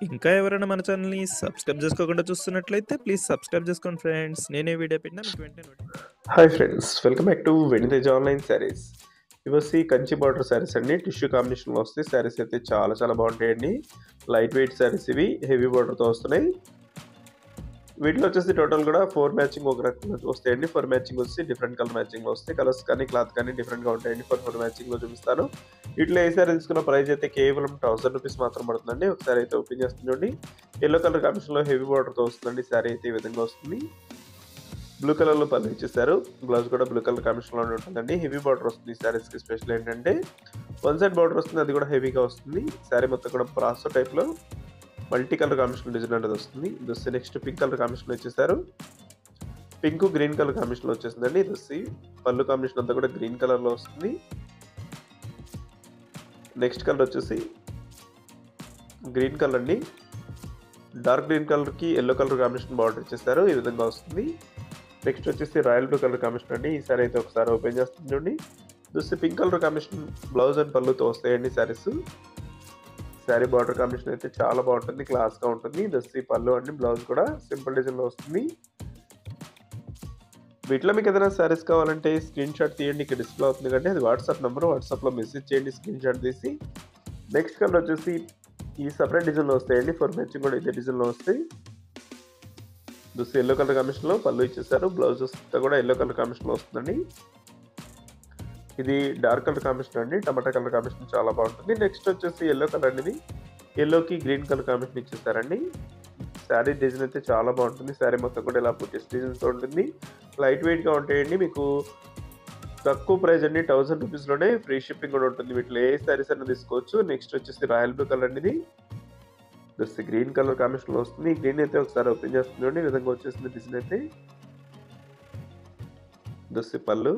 ఇంకా ఎవరైనా మన ఛానల్‌ని సబ్స్క్రైబ్ జేసుకోకుండా చూస్తున్నట్లయితే ప్లీజ్ సబ్స్క్రైబ్ జేసుకోండి ఫ్రెండ్స్. నేనే వీడియో పెట్టినా మీకు వెంటనే hi friends, welcome back to వెనితేజ్ ఆన్లైన్ శారీస్. ఇవొచ్చి కంచి బార్డర్ శారీస్ అండి. టిష్యూ కాంబినేషన్‌లో వస్తాయి. శారీస్ అయితే చాలా బాగుంటాయండి. లైట్ వెయిట్ శారీస్ ఇవి. హెవీ బార్డర్‌తో వస్తున్నాయి. వీటిలో వచ్చేసి టోటల్ కూడా 4 మ్యాచింగ్ ఒక రకంగా వస్తాయండి. 4 మ్యాచింగ్ వచ్చి డిఫరెంట్ కలర్ మ్యాచింగ్‌లో వస్తాయి. కలర్స్ కానీ, క్లాత్ కానీ డిఫరెంట్‌గా ఉంటాయండి. 4 మ్యాచింగ్‌లో చూపిస్తాను. వీటిలో ఏ శారీ తీసుకున్న ప్రైస్ అయితే కేవలం 1000 రూపీస్ మాత్రం పడుతుందండి. ఒకసారి అయితే ఓపెన్ చేస్తుంది చూడండి. యెల్లో కలర్ కాంబినేషన్‌లో హెవీ బార్డర్‌తో వస్తుందండి. శారీ అయితే ఈ విధంగా వస్తుంది. బ్లూ కలర్‌లో పళ్ళు ఇచ్చేసారు. బ్లౌజ్ కూడా బ్లూ కలర్ కాంబినేషన్‌లోనే ఉంటుందండి. హెవీ బార్డర్ వస్తుంది. ఈ శారీస్‌కి స్పెషల్ ఏంటంటే వన్ సైడ్ బార్డర్ వస్తుంది. అది కూడా హెవీగా వస్తుంది. శారీ మొత్తం కూడా బ్రాసో టైప్‌లో మల్టీ కలర్ కాంబినేషన్ డిజైన్ అనేది వస్తుంది. ఇది వస్తే నెక్స్ట్ పింక్ కలర్ కాంబినేషన్‌లో ఇచ్చేసారు. పింక్ గ్రీన్ కలర్ కాంబినేషన్‌లో వచ్చేసిందండి. ఇది వచ్చి పళ్ళు కాంబినేషన్ అంతా కూడా గ్రీన్ కలర్‌లో వస్తుంది. నెక్స్ట్ కలర్ వచ్చేసి గ్రీన్ కలర్ అండి. డార్క్ గ్రీన్ కలర్‌కి యెల్లో కలర్ కాంబినేషన్ బార్డర్ ఇచ్చేసారు. ఈ విధంగా వస్తుంది. నెక్స్ట్ వచ్చేసి రాయల్ బ్లూ కలర్ కాంబినేషన్ అండి. ఈ సారీ అయితే ఒకసారి ఓపెన్ చేస్తుంది చూడండి. చూస్తే pink colour combination blouse and పళ్ళుతో వస్తాయండి శారీస్. శారీ బార్డర్ కాంబినేషన్ అయితే చాలా బాగుంటుంది. క్లాస్‌గా ఉంటుంది. దస్తి పళ్ళు అండి. బ్లౌజ్ కూడా సింపుల్ డిజైన్‌లో వస్తుంది. వీటిలో మీకు ఏదైనా శారీస్ కావాలంటే స్క్రీన్ షాట్ తీయండి. ఇక్కడ డిస్ప్లే అవుతుంది కంటే అది వాట్సాప్ నెంబర్. వాట్సాప్‌లో మెసేజ్ చేయండి స్క్రీన్ షాట్ తీసి. నెక్స్ట్ కలర్ వచ్చేసి ఈ సెపరేట్ డిజైన్‌లో వస్తాయండి. 4 మ్యాచింగ్ కూడా ఇదే డిజైన్‌లో వస్తాయి. చూస్తే యెల్లో కలర్ కాంబినేషన్‌లో పళ్ళు ఇచ్చేసారు. బ్లౌజ్ అంతా కూడా యెల్లో కలర్ కాంబినేషన్‌లో వస్తుందండి. ఇది డార్క్ కలర్ కాంబినేషన్ అండి. టమాటా కలర్ కాంబినేషన్ చాలా బాగుంటుంది. నెక్స్ట్ వచ్చేసి యెల్లో కలర్ అనేది యెల్లోకి గ్రీన్ కలర్ కాంబినేషన్ ఇచ్చేసారండి. శారీ డిజైన్ అయితే చాలా బాగుంటుంది. శారీ మొత్తం కూడా ఇలా బుటీస్ డిజైన్స్‌తో ఉంటుంది. లైట్ వెయిట్‌గా ఉంటాయండి. మీకు తక్కువ ప్రైస్ అండి. 1000 రూపీస్‌లోనే ఫ్రీ షిప్పింగ్ కూడా ఉంటుంది. వీటిలో ఏ శారీస్ అయినా తీసుకోవచ్చు. నెక్స్ట్ వచ్చేసి రాయల్ బ్లూ కలర్ అండి ఇది. జస్ట్ గ్రీన్ కలర్ కాంబినేషన్‌లో వస్తుంది. ఈ గ్రీన్ అయితే ఒకసారి ఓపెన్ చేస్తుంది చూడండి. ఈ విధంగా వచ్చేసింది డిజైన్ అయితే. జస్ట్ పళ్ళు.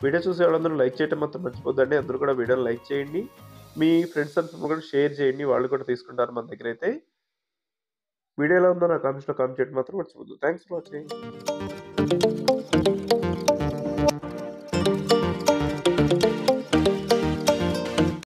వీడియో చూసే వాళ్ళందరూ లైక్ చేయడం మాత్రం మర్చిపోద్దండి. అందరూ కూడా వీడియోని లైక్ చేయండి. మీ ఫ్రెండ్స్ అంతా కూడా షేర్ చేయండి. వాళ్ళు కూడా తీసుకుంటారు మన దగ్గర అయితే. వీడియో ఎలా ఉందో నా కామెంట్స్‌లో కామెంట్ చేయడం మాత్రం మర్చిపోద్దు. Thanks for watching.